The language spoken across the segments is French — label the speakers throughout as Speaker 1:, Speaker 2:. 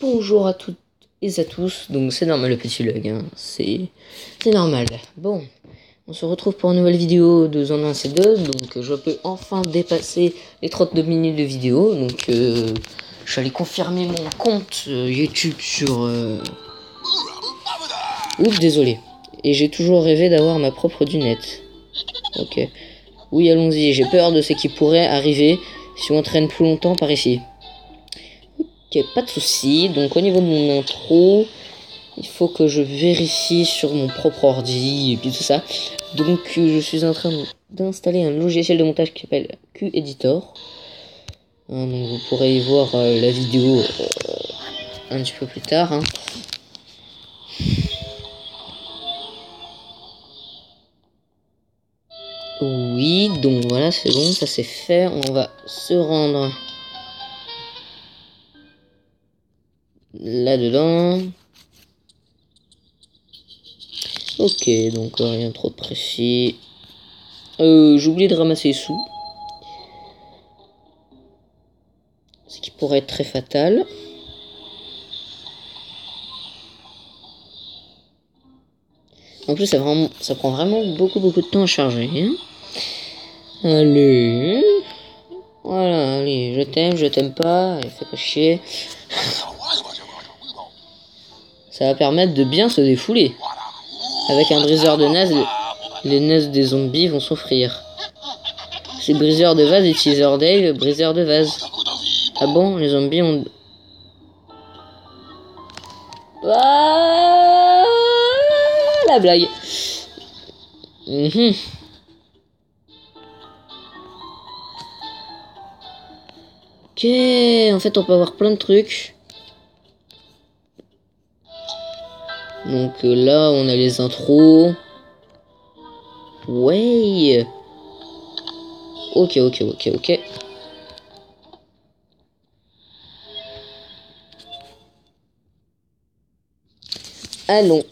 Speaker 1: Bonjour à toutes et à tous, donc c'est normal le petit log, hein. C'est normal. Bon, on se retrouve pour une nouvelle vidéo de Zone 1 C2, donc je peux enfin dépasser les 32 minutes de vidéo, donc je suis allé confirmer mon compte YouTube sur... Oups, désolé. Et j'ai toujours rêvé d'avoir ma propre dunette. Ok. Oui, allons-y, j'ai peur de ce qui pourrait arriver si on traîne plus longtemps par ici. Ok, pas de souci. Donc au niveau de mon intro, il faut que je vérifie sur mon propre ordi et puis tout ça. Donc je suis en train d'installer un logiciel de montage qui s'appelle QEditor. Donc vous pourrez y voir la vidéo un petit peu plus tard. Hein. Oui, donc voilà, c'est bon, ça c'est fait. On va se rendre là-dedans. Ok, donc rien trop de précis. J'ai oublié de ramasser les sous. Ce qui pourrait être très fatal. En plus, ça prend vraiment beaucoup de temps à charger. Hein. Allez. Voilà, allez, je t'aime pas, et fais pas chier. Ça va permettre de bien se défouler. Avec un briseur de naze, les nazes des zombies vont souffrir. C'est briseur de vase et teaser day, briseur de vase. Ah bon, les zombies ont... Ah, la blague. Ok, en fait on peut avoir plein de trucs. Donc là on a les intros. Ouais. Ok. Allons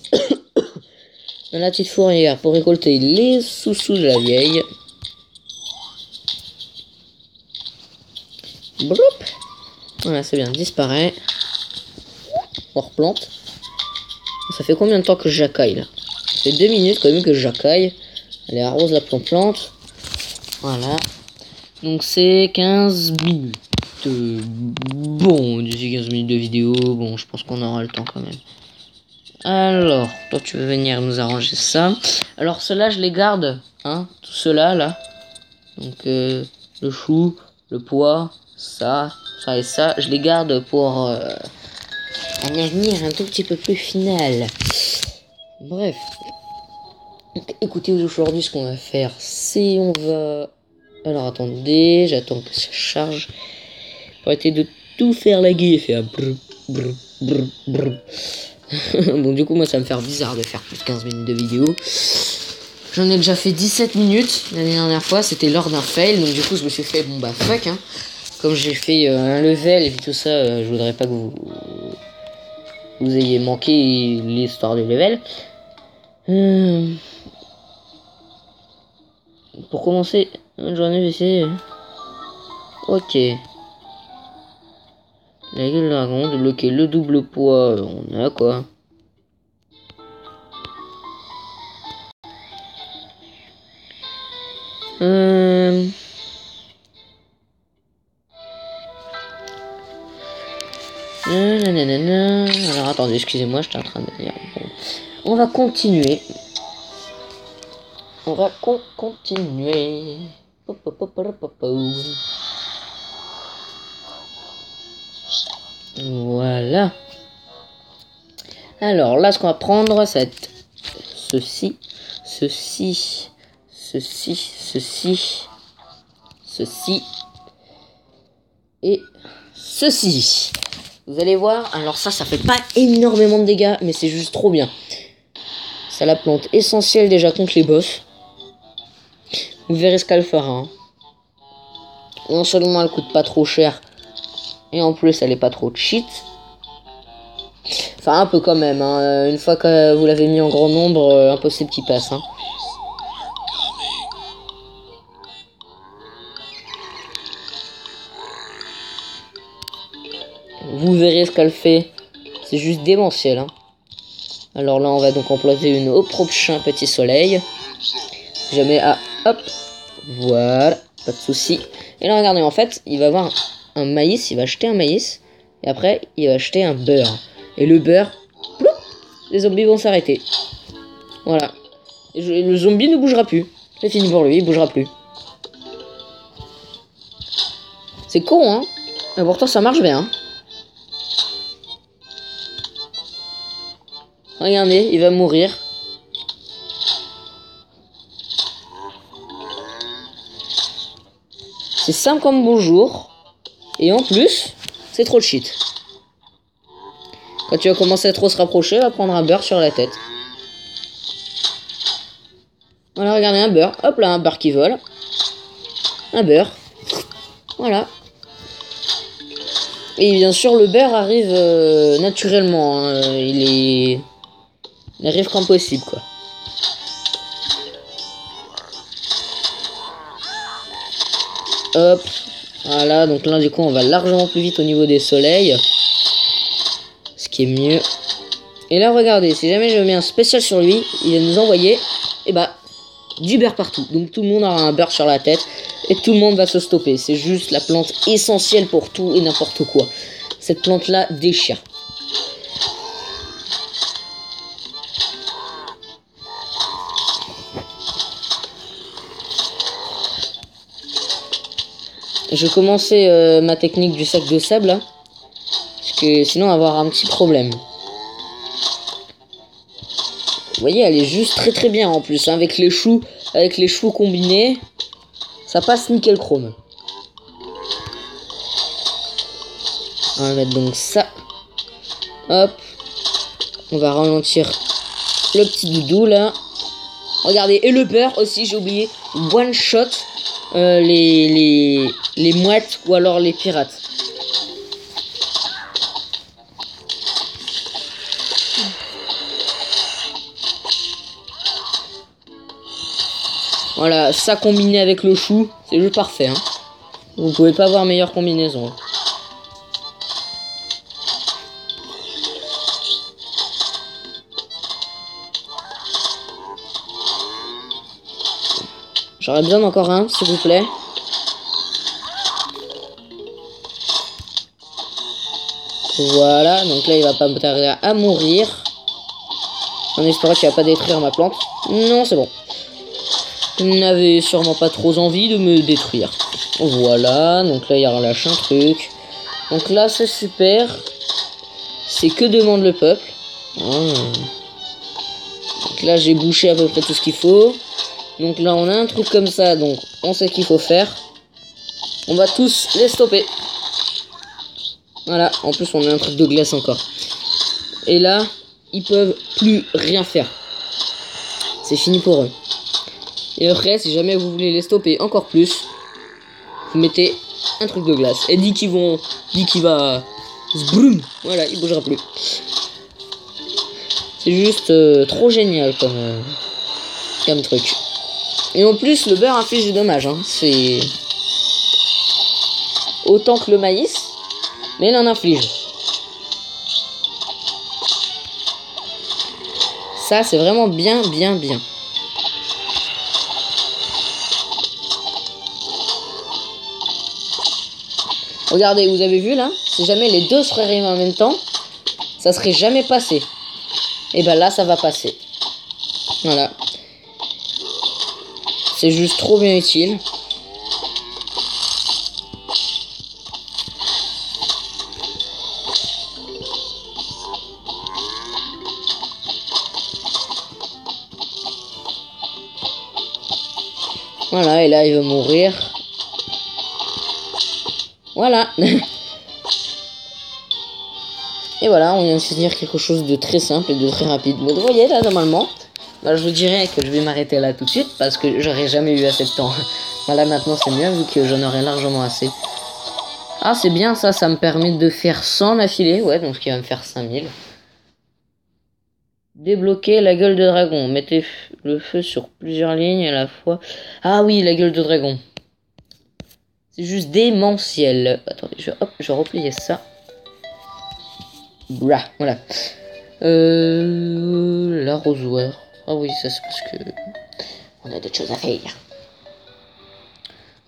Speaker 1: dans la petite fourrière pour récolter les sous-sous de la vieille. Bloup. Voilà, c'est bien, disparaît. On replante. Ça fait combien de temps que je jacaille là? Ça fait 2 minutes quand même que je jacaille. Allez, arrose la plante. Voilà. Donc c'est 15 minutes. Bon, d'ici 15 minutes de vidéo, bon, je pense qu'on aura le temps quand même. Alors, toi tu veux venir nous arranger ça. Alors ceux-là je les garde, hein, tout cela là. Donc le chou, le pois, ça et ça, je les garde pour un avenir un tout petit peu plus final. Bref. Donc, écoutez, aujourd'hui ce qu'on va faire, c'est on va... Alors attendez, j'attends que ça charge. Pour arrêter de tout faire laguer et faire brr, brr, brr, brr. Bon, du coup, moi, ça va me faire bizarre de faire plus de 15 minutes de vidéo. J'en ai déjà fait 17 minutes la dernière fois, c'était lors d'un fail. Donc, du coup, je me suis fait, bon, bah, fuck, hein. Comme j'ai fait un level et puis tout ça, je voudrais pas que vous ayez manqué l'histoire du level. Pour commencer, une journée, j'essaie. Ok. La gueule dragon, débloquer le double poids, on a quoi. Alors attendez, excusez-moi, j'étais en train de dire. Bon. On va continuer. On va continuer. Voilà. Alors là, ce qu'on va prendre, ça va être ceci, ceci, ceci, ceci, ceci et ceci. Vous allez voir, alors ça fait pas énormément de dégâts, mais c'est juste trop bien. C'est la plante essentielle déjà contre les boss. Vous verrez ce qu'elle fera. Hein. Non seulement elle coûte pas trop cher, et en plus elle est pas trop cheat. Enfin un peu quand même, hein. Une fois que vous l'avez mis en grand nombre, impossible qu'il passe. Hein. Vous verrez ce qu'elle fait C'est juste démentiel. Hein. Alors là, on va donc employer une au prochain petit soleil. Jamais à... Hop. Voilà. Pas de souci. Et là, regardez, en fait, il va avoir un maïs. Il va acheter un maïs. Et après, il va acheter un beurre. Et le beurre... Ploup, les zombies vont s'arrêter. Voilà. Et le zombie ne bougera plus. C'est fini pour lui, il bougera plus. C'est con, hein. Mais pourtant, ça marche bien. Hein. Regardez, il va mourir. C'est simple comme bonjour. Et en plus, c'est trop de shit. Quand tu vas commencer à trop se rapprocher, il va prendre un beurre sur la tête. Voilà, regardez, un beurre. Hop là, un beurre qui vole. Un beurre. Voilà. Et bien sûr, le beurre arrive naturellement. Hein. Il arrive quand possible, quoi. Hop. Voilà, donc là, du coup, on va largement plus vite au niveau des soleils. Ce qui est mieux. Et là, regardez, si jamais je mets un spécial sur lui, il va nous envoyer, du beurre partout. Donc tout le monde aura un beurre sur la tête et tout le monde va se stopper. C'est juste la plante essentielle pour tout et n'importe quoi. Cette plante-là déchire. Je vais commencer ma technique du sac de sable, là, parce que sinon on va avoir un petit problème. Vous voyez, elle est juste très bien en plus, hein, avec les choux combinés, ça passe nickel chrome. On va mettre donc ça. Hop. On va ralentir le petit doudou là. Regardez, et le beurre aussi, j'ai oublié. One shot les mouettes ou alors les pirates. Voilà, ça combiné avec le chou, c'est juste parfait. Hein. Vous pouvez pas avoir meilleure combinaison. J'aurais besoin d'encore un, s'il vous plaît. Voilà, donc là il va pas me tarder à mourir. En espérant qu'il va pas détruire ma plante. Non, c'est bon. Il n'avait sûrement pas trop envie de me détruire. Voilà, donc là il relâche un truc. Donc là c'est super. C'est que demande le peuple. Donc là j'ai bouché à peu près tout ce qu'il faut. Donc là on a un truc comme ça, donc on sait qu'il faut faire. On va tous les stopper. Voilà, en plus on a un truc de glace encore. Et là, ils peuvent plus rien faire. C'est fini pour eux. Et après, si jamais vous voulez les stopper encore plus, vous mettez un truc de glace. Et dit qu'il va... Zbroum, voilà, il bougera plus. C'est juste trop génial comme truc. Et en plus, le beurre inflige du dommage. Hein. C'est autant que le maïs, mais il en inflige. Ça, c'est vraiment bien. Regardez, vous avez vu là? Si jamais les deux seraient arrivés en même temps, ça serait jamais passé. Et ben là, ça va passer. Voilà. C'est juste trop bien utile. Voilà, et là, il va mourir. Voilà. Et voilà, on vient de finir quelque chose de très simple et de très rapide. Mais vous voyez, là, normalement, bah, je vous dirais que je vais m'arrêter là tout de suite parce que j'aurais jamais eu assez de temps. Voilà, maintenant, c'est mieux vu que j'en aurai largement assez. Ah, c'est bien ça, ça me permet de faire 100 d'affilée. Ouais, donc ce qui va me faire 5000. Débloquer la gueule de dragon. Mettez le feu sur plusieurs lignes à la fois. Ah oui, la gueule de dragon. C'est juste démentiel. Attendez, je vais replier ça. Bra, voilà. L'arrosoir. Ah oui, ça c'est parce que on a d'autres choses à faire.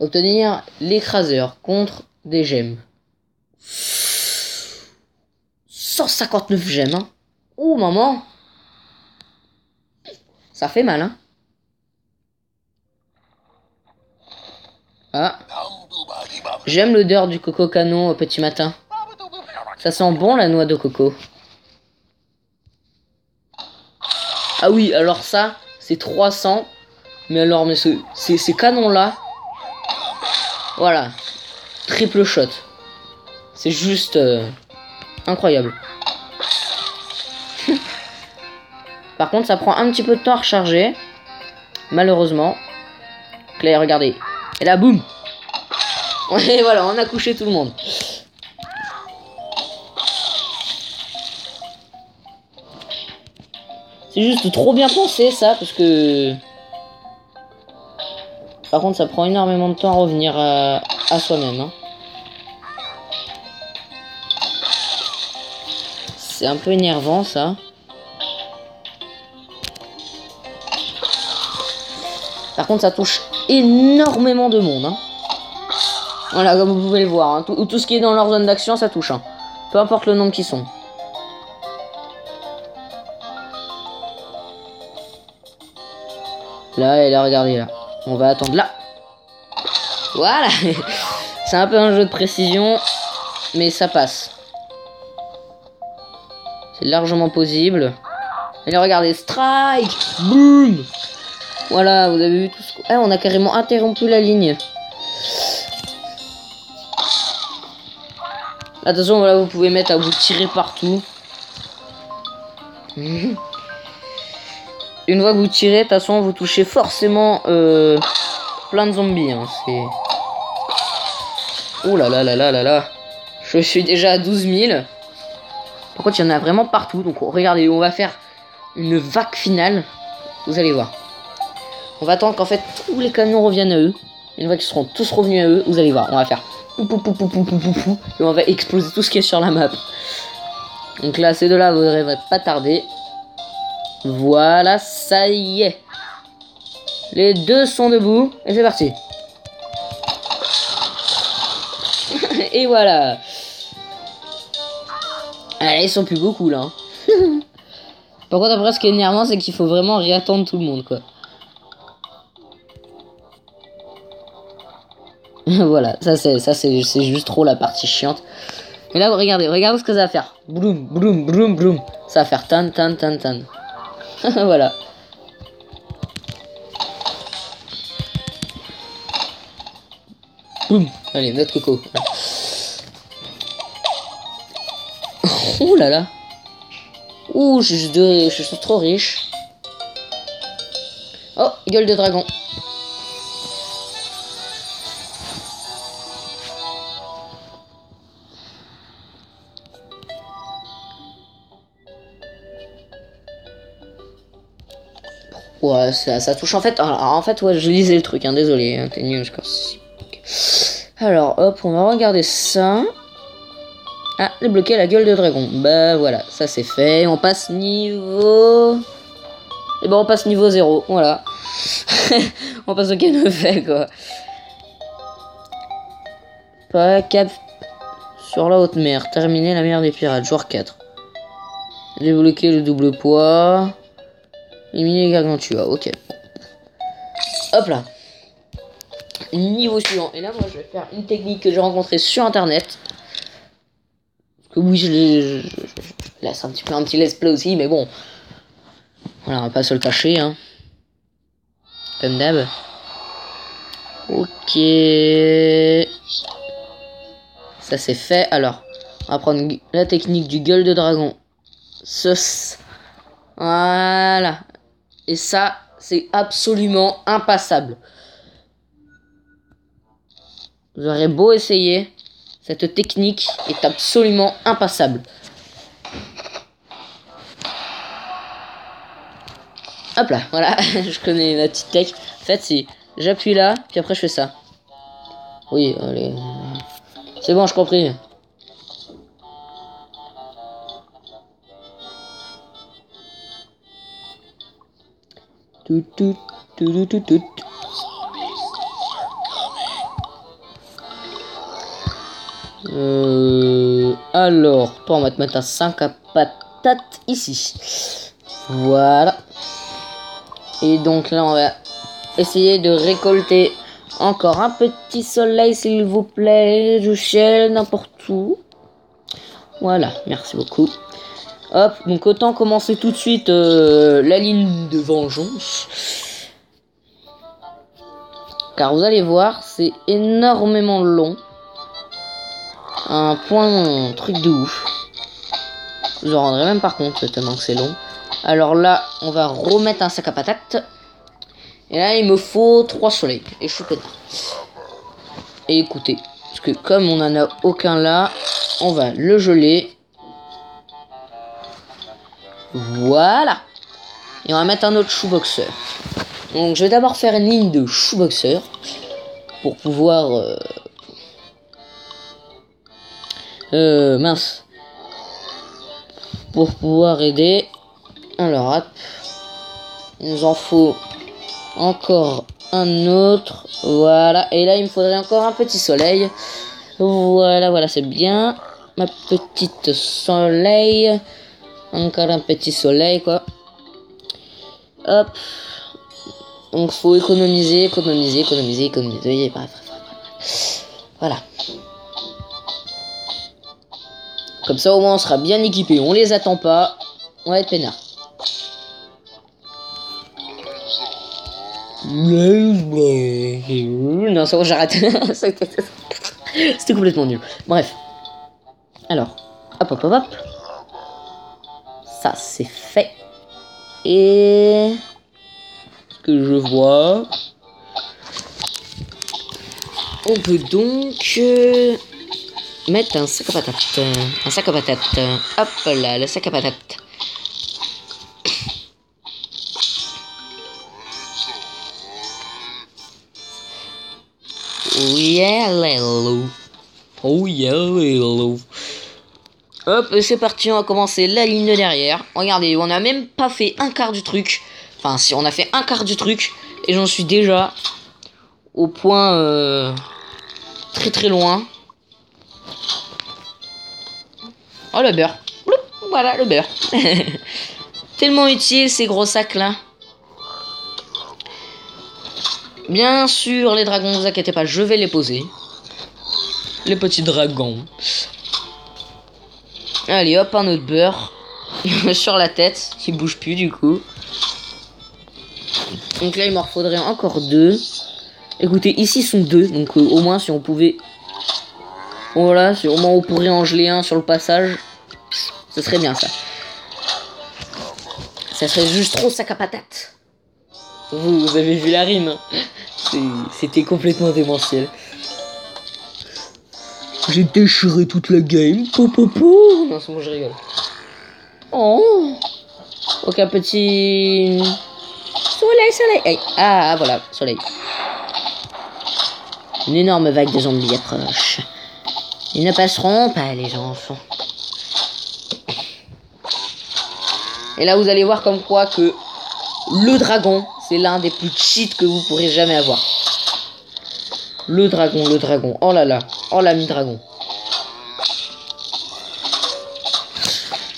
Speaker 1: Obtenir l'écraseur contre des gemmes. 159 gemmes, hein. Oh maman. Ça fait mal, hein. Ah. J'aime l'odeur du coco canon au petit matin. Ça sent bon la noix de coco. Ah oui, alors ça, c'est 300. Mais alors, mais ces canons-là, voilà, triple shot. C'est juste incroyable. Par contre, ça prend un petit peu de temps à recharger. Malheureusement. Claire, regardez. Et là, boum. Et voilà, on a couché tout le monde. C'est juste trop bien pensé ça, parce que... Par contre, ça prend énormément de temps à revenir à soi-même. Hein. C'est un peu énervant ça. Par contre, ça touche énormément de monde. Hein. Voilà, comme vous pouvez le voir. Hein. Tout ce qui est dans leur zone d'action, ça touche. Hein. Peu importe le nombre qu'ils sont. Là, et là, regardez là. On va attendre là. Voilà. C'est un peu un jeu de précision, mais ça passe. C'est largement possible. Et là, regardez, strike. Boum. Voilà, vous avez vu tout ce... Ah, on a carrément interrompu la ligne. Attention, voilà, vous pouvez mettre à vous tirer partout. Une fois que vous tirez, de toute façon, vous touchez forcément plein de zombies. Hein. C'est... Oh là là là là là là. Je suis déjà à 12 000. Par contre, il y en a vraiment partout. Donc, regardez, on va faire une vague finale. Vous allez voir. On va attendre qu'en fait, tous les canons reviennent à eux. Une fois qu'ils seront tous revenus à eux, vous allez voir. On va faire... Et on va exploser tout ce qui est sur la map. Donc là, ces deux-là, vous devraient pas tarder. Voilà, ça y est. Les deux sont debout. Et c'est parti. Et voilà. Allez, ils sont plus beaucoup là. Par contre, après, ce qui est énervant, c'est qu'il faut vraiment réattendre tout le monde, quoi. Voilà, ça c'est juste trop la partie chiante. Et là, regardez ce que ça va faire. Bloum, bloum, bloum, bloum. Ça va faire tan, tan, tan, tan. Voilà. Boum. Allez, notre coco. Oh là là. Ouh, je suis trop riche. Oh, gueule de dragon. Ouais, ça touche en fait. En fait, ouais, je lisais le truc, hein, désolé. Hein, t'es nul, alors, hop, on va regarder ça. Ah, débloquer la gueule de dragon. Bah voilà, ça c'est fait. On passe niveau... Et ben on passe niveau 0, voilà. On passe au canopé, quoi. Pas cap sur la haute mer. Terminer la mer des pirates, joueur 4. Débloquer le double poids. Éliminer les gargantua, ok. Hop là. Niveau suivant. Et là, moi, je vais faire une technique que j'ai rencontrée sur internet. Parce que oui, je laisse un petit let's play aussi, mais bon. Voilà, on va pas se le cacher, hein. Comme d'hab. Ok. Ça c'est fait. Alors, on va prendre la technique du gueule de dragon. Voilà. Et ça, c'est absolument impassable. Vous aurez beau essayer, cette technique est absolument impassable. Hop là, voilà, je connais la petite tech. En fait, c'est j'appuie là, puis après je fais ça. Oui, allez. C'est bon, je compris. Tout, tout, tout, tout, tout. Alors, toi, on va te mettre un 5 à patates ici. Voilà. Et donc là, on va essayer de récolter encore un petit soleil, s'il vous plaît. Je chiale n'importe où. Voilà, merci beaucoup. Hop, donc autant commencer tout de suite la ligne de vengeance. Car vous allez voir, c'est énormément long. Un point truc de ouf. Vous en rendrez même pas compte tellement que c'est long. Alors là, on va remettre un sac à patates. Et là, il me faut 3 soleils. Et je suis content. Et écoutez, parce que comme on en a aucun là, on va le geler. Voilà. Et on va mettre un autre shoeboxer. Donc je vais d'abord faire une ligne de shoeboxer. Pour pouvoir... mince. Pour pouvoir aider. Alors, hop. Il nous en faut encore un autre. Voilà. Et là, il me faudrait encore un petit soleil. Voilà, voilà, c'est bien. Ma petite soleil. Encore un petit soleil, quoi. Hop. Donc, faut économiser. Bref. Voilà. Comme ça, au moins, on sera bien équipé. On les attend pas. On va être peinard. Non, c'est bon, j'arrête. C'était complètement nul. Bref. Alors, hop. Ça, c'est fait. Et... ce que je vois... on peut donc... mettre un sac à patates. Hop là, le sac à patates. Oh yeah, hello. Hop, c'est parti, on va commencer la ligne de derrière. Regardez, on a même pas fait un quart du truc. Enfin, si, on a fait un quart du truc. Et j'en suis déjà au point très très loin. Oh, le beurre. Voilà, le beurre. Tellement utile, ces gros sacs là. Bien sûr, les dragons, ne vous inquiétez pas, je vais les poser. Les petits dragons. Allez, hop, un autre beurre. Sur la tête, qui bouge plus du coup. Donc là, il m'en faudrait encore 2. Écoutez, ici sont 2. Donc au moins, si on pouvait... voilà, si au moins on pourrait en geler un sur le passage. Ce serait bien ça. Ça serait juste trop sac à patates. Vous avez vu la rime. C'était complètement démentiel. J'ai déchiré toute la game. Pou. Non, c'est bon, je rigole. Oh. Aucun petit... soleil. Hey. Ah, voilà, soleil. Une énorme vague de zombies approche. Ils ne passeront pas, les enfants. Et là, vous allez voir comme quoi que le dragon, c'est l'un des plus cheats que vous pourrez jamais avoir. Le dragon. Oh là là. Oh, l'ami dragon.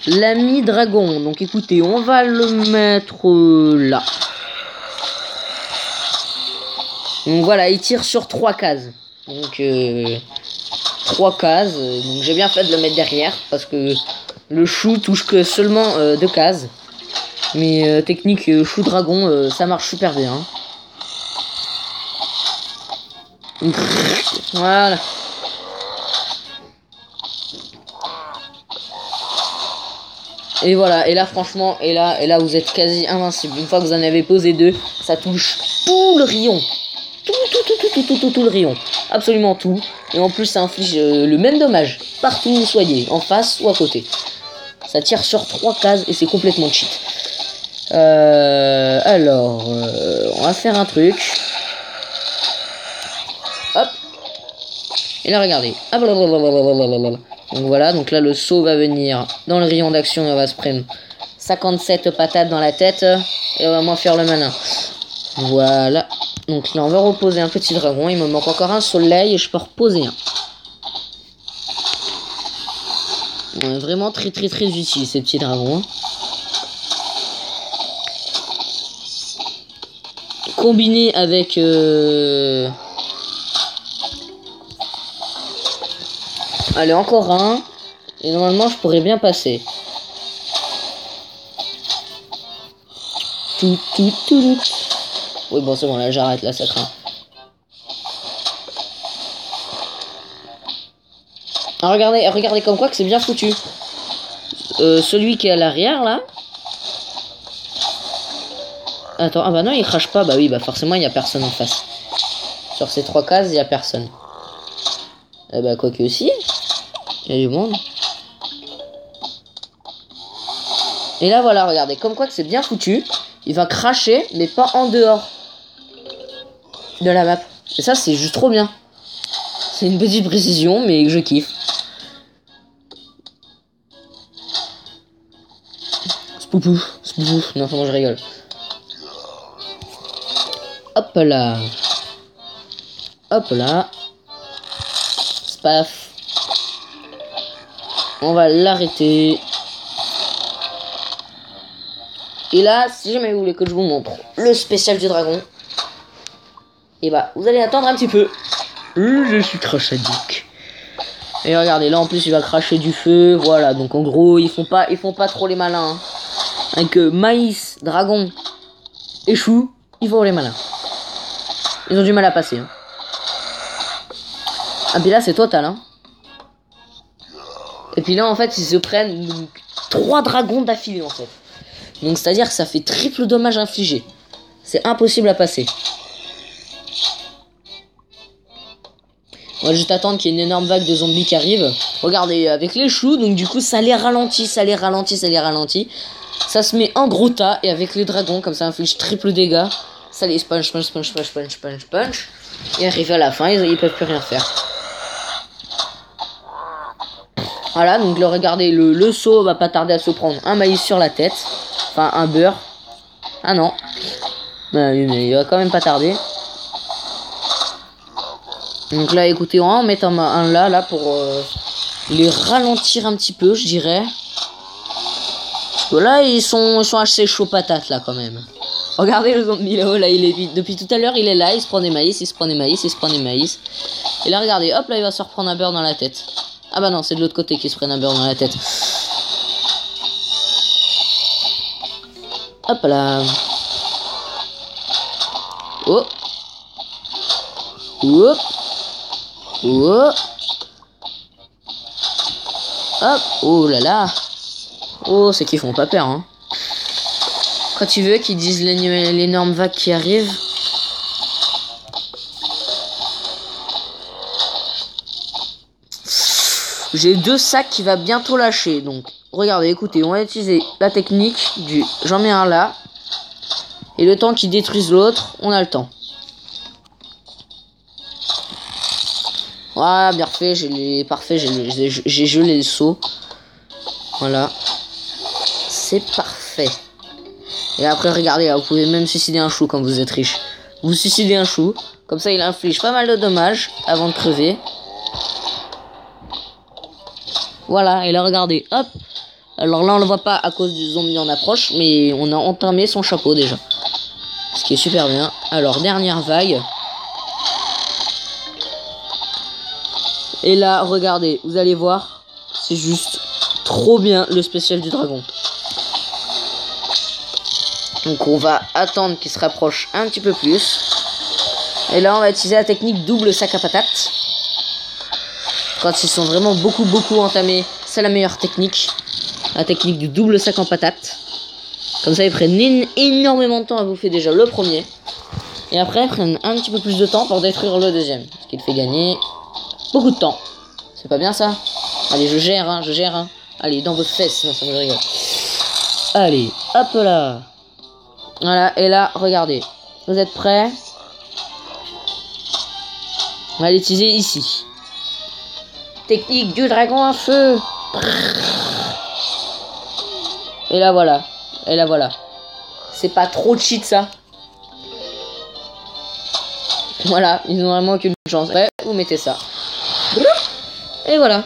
Speaker 1: L'ami dragon. Donc écoutez, on va le mettre là. Donc voilà, il tire sur 3 cases. Donc 3 cases. Donc j'ai bien fait de le mettre derrière. Parce que le chou touche que seulement 2 cases. Mais technique chou dragon, ça marche super bien. Voilà. Et voilà, et là franchement, et là vous êtes quasi invincible. Une fois que vous en avez posé 2, ça touche tout le rayon. Tout le rayon. Absolument tout. Et en plus ça inflige le même dommage. Partout où vous soyez, en face ou à côté. Ça tire sur 3 cases et c'est complètement cheat. Alors, on va faire un truc. Hop. Et là, regardez. Donc voilà, donc là, le saut va venir dans le rayon d'action et on va se prendre 57 patates dans la tête. Et on va moins faire le malin. Voilà. Donc là, on va reposer un petit dragon. Il me manque encore un soleil et je peux reposer un. Ouais, vraiment très utile ces petits dragons. Combiné avec... Allez, encore un. Et normalement, je pourrais bien passer. Tout. Oui, bon, c'est bon, là, j'arrête, là, ça craint. Ah, regardez comme quoi que c'est bien foutu. Celui qui est à l'arrière, là. Attends, ah bah non, il crache pas. Bah oui, bah forcément, il y a personne en face. Sur ces 3 cases, il y a personne. Eh bah, quoi que aussi. Il y a du monde. Et là, voilà, regardez. Comme quoi que c'est bien foutu. Il va cracher, mais pas en dehors de la map. Et ça, c'est juste trop bien. C'est une petite précision, mais je kiffe. Spoupou. Non, moi je rigole. Hop là. Spaf. On va l'arrêter. Et là, si jamais vous voulez que je vous montre le spécial du dragon, et bah, vous allez attendre un petit peu. Je suis crachadique. Et regardez, là en plus il va cracher du feu. Voilà, donc en gros, ils font pas trop les malins. Hein. Avec maïs, dragon et chou, ils font les malins. Ils ont du mal à passer. Hein. Ah, puis là, c'est total. Hein. Et puis là, en fait, ils se prennent 3 dragons d'affilée, en fait. Donc, c'est-à-dire que ça fait triple dommage infligé. C'est impossible à passer. On va juste attendre qu'il y ait une énorme vague de zombies qui arrive. Regardez, avec les choux, donc du coup, ça les ralentit. Ça se met en gros tas. Et avec les dragons, comme ça inflige triple dégâts. Ça les punch. Et arrivé à la fin, ils peuvent plus rien faire. Voilà, donc regardez, le saut va pas tarder à se prendre un maïs sur la tête. Enfin, un beurre. Ah non. Mais il va quand même pas tarder. Donc là, écoutez, on va en mettre un là pour les ralentir un petit peu, je dirais. Parce que là, ils sont assez chauds patates, là, quand même. Regardez le zombie là-haut, là, il est vite. Depuis tout à l'heure, il est là, il se prend des maïs. Et là, regardez, hop, là, il va se reprendre un beurre dans la tête. Ah bah non, c'est de l'autre côté qu'il se prenne un beurre dans la tête. Hop là. Oh. Hop. Hop. Oh là là. Oh, c'est qu'ils font pas peur, hein. Quand tu veux qu'ils disent l'énorme vague qui arrive. J'ai 2 sacs qui va bientôt lâcher. Donc, regardez, écoutez, on va utiliser la technique du j'en mets un là. Et le temps qu'ils détruisent l'autre, on a le temps. Voilà, bien refait, parfait, j'ai gelé le saut. Voilà. C'est parfait. Et après, regardez, là, vous pouvez même suicider un chou quand vous êtes riche. Vous suicidez un chou. Comme ça, il inflige pas mal de dommages avant de crever. Voilà, et là, regardez, hop. Alors là, on le voit pas à cause du zombie en approche, mais on a entamé son chapeau déjà. Ce qui est super bien. Alors, dernière vague. Et là, regardez, vous allez voir, c'est juste trop bien le spécial du dragon. Donc on va attendre qu'il se rapproche un petit peu plus. Et là, on va utiliser la technique double sac à patates. Quand ils sont vraiment beaucoup entamés, c'est la meilleure technique. La technique du double sac en patates. Comme ça, ils prennent énormément de temps à bouffer déjà le premier. Et après, ils prennent un petit peu plus de temps pour détruire le deuxième. Ce qui te fait gagner beaucoup de temps. C'est pas bien ça? Allez, je gère. Allez, dans votre fesse. Non, ça me rigole. Allez, hop là. Voilà, et là, regardez. Vous êtes prêts? On va l'utiliser ici. Technique du dragon à feu. Et là, voilà. Et là, voilà. C'est pas trop cheat, ça. Voilà, ils ont vraiment aucune chance. Ouais, vous mettez ça. Et voilà.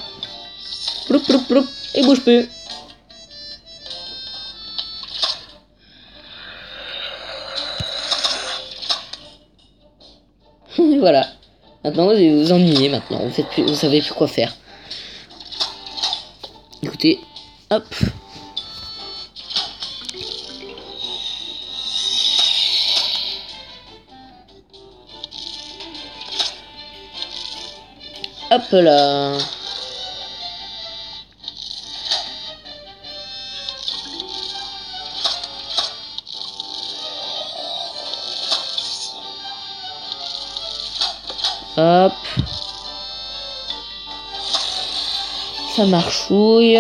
Speaker 1: Ploup, ploup, ploup. Et bouge plus. Et voilà. Maintenant, vous allez vous ennuyer maintenant. Vous savez plus quoi faire. Écoutez. Hop. Hop là. Hop. Ça marchouille.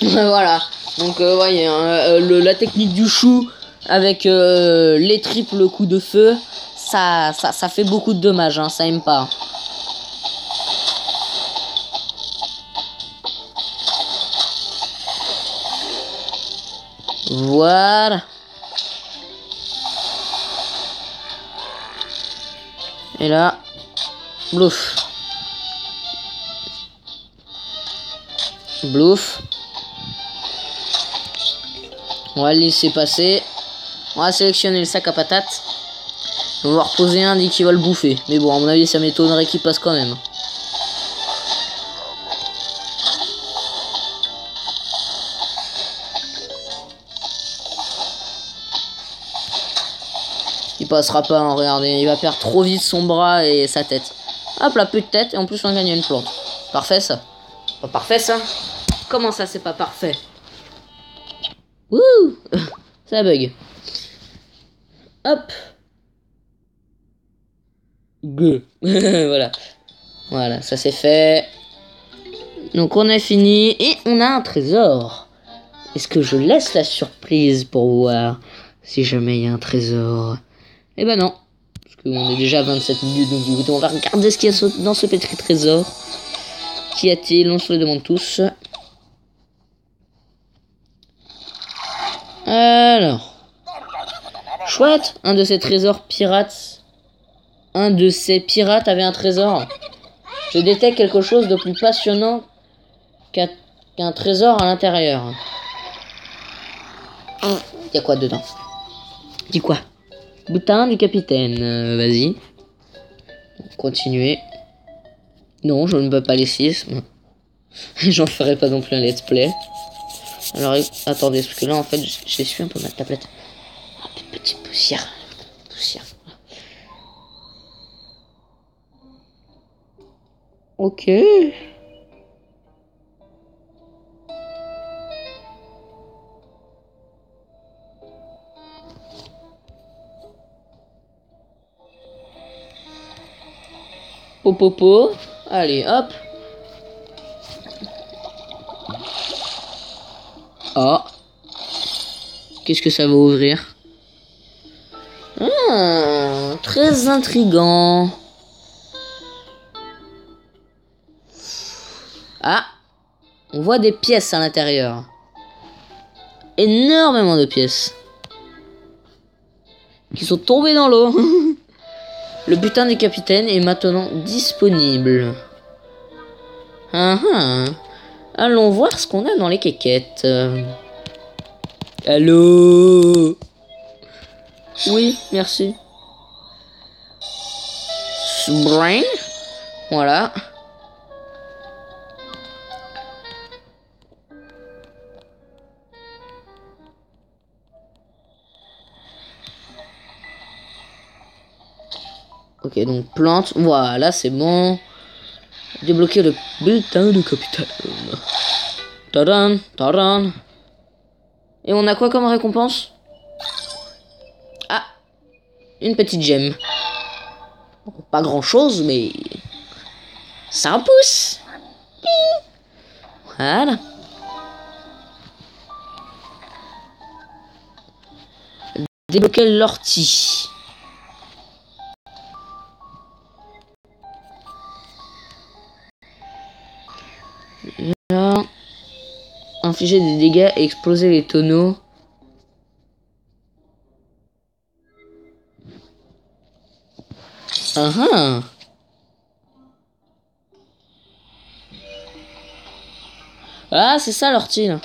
Speaker 1: Voilà. Donc, voyez, hein, la technique du chou avec les triples coups de feu, ça fait beaucoup de dommages, hein, ça aime pas. Voilà. Et là, blouf. Blouf. On va le laisser passer. On va sélectionner le sac à patates. On va reposer un dès qu'il va le bouffer. Mais bon, à mon avis, ça m'étonnerait qu'il passe quand même. Il passera pas, hein, regardez. Il va perdre trop vite son bras et sa tête. Hop là, plus de tête. Et en plus, on gagne une plante. Parfait, ça. Pas parfait, ça. Comment ça, c'est pas parfait? Wouh. Ça bug. Hop. Gueux. Voilà. Voilà, ça c'est fait. Donc on a fini. Et on a un trésor. Est-ce que je laisse la surprise pour voir si jamais il y a un trésor? Eh ben non. Parce qu'on est déjà à 27 minutes. Donc écoutez, on va regarder ce qu'il y a dans ce petit trésor. Qu'y a-t-il? On se le demande tous. Alors. Chouette. Un de ces trésors pirates. Un de ces pirates avait un trésor. Je détecte quelque chose de plus passionnant qu'un trésor à l'intérieur. Il y a quoi dedans? Dis quoi? Boutin du capitaine. Vas-y. Continuez. Non, je ne peux pas les 6. J'en ferai pas non plus un let's play. Alors, attendez, parce que là, en fait, j'essuie un peu ma tablette. Ah, petite poussière. Poussière. Ok. Popopo. Allez, hop. Ah. Qu'est-ce que ça va ouvrir? Ah, très intriguant. Ah. On voit des pièces à l'intérieur. Énormément de pièces. Qui sont tombées dans l'eau. Le butin du capitaine est maintenant disponible. Ah ah. Allons voir ce qu'on a dans les quéquettes. Allô? Oui, merci. Brain. Voilà. Ok, donc plante. Voilà, c'est bon. Débloquer le bulletin du capitaine. Tadam, tadam. Et on a quoi comme récompense? Ah, une petite gemme. Pas grand chose, mais ça en pousse. Voilà. Débloquer l'ortie. Là, infliger des dégâts et exploser les tonneaux. Ah ah. Ah, c'est ça l'ortie là.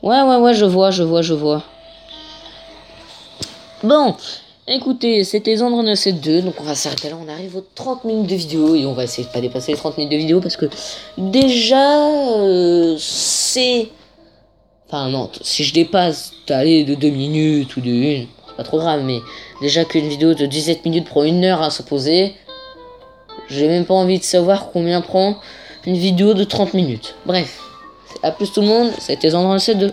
Speaker 1: Ouais, je vois. Bon, écoutez, c'était Zandronocet 2, donc on va s'arrêter là, on arrive aux 30 minutes de vidéo, et on va essayer de pas dépasser les 30 minutes de vidéo, parce que déjà, c'est... Enfin non, si je dépasse d'aller de 2 minutes ou de 1, c'est pas trop grave, mais déjà qu'une vidéo de 17 minutes prend 1 heure à se poser, j'ai même pas envie de savoir combien prend une vidéo de 30 minutes. Bref, à plus tout le monde, c'était Zandronocet 2.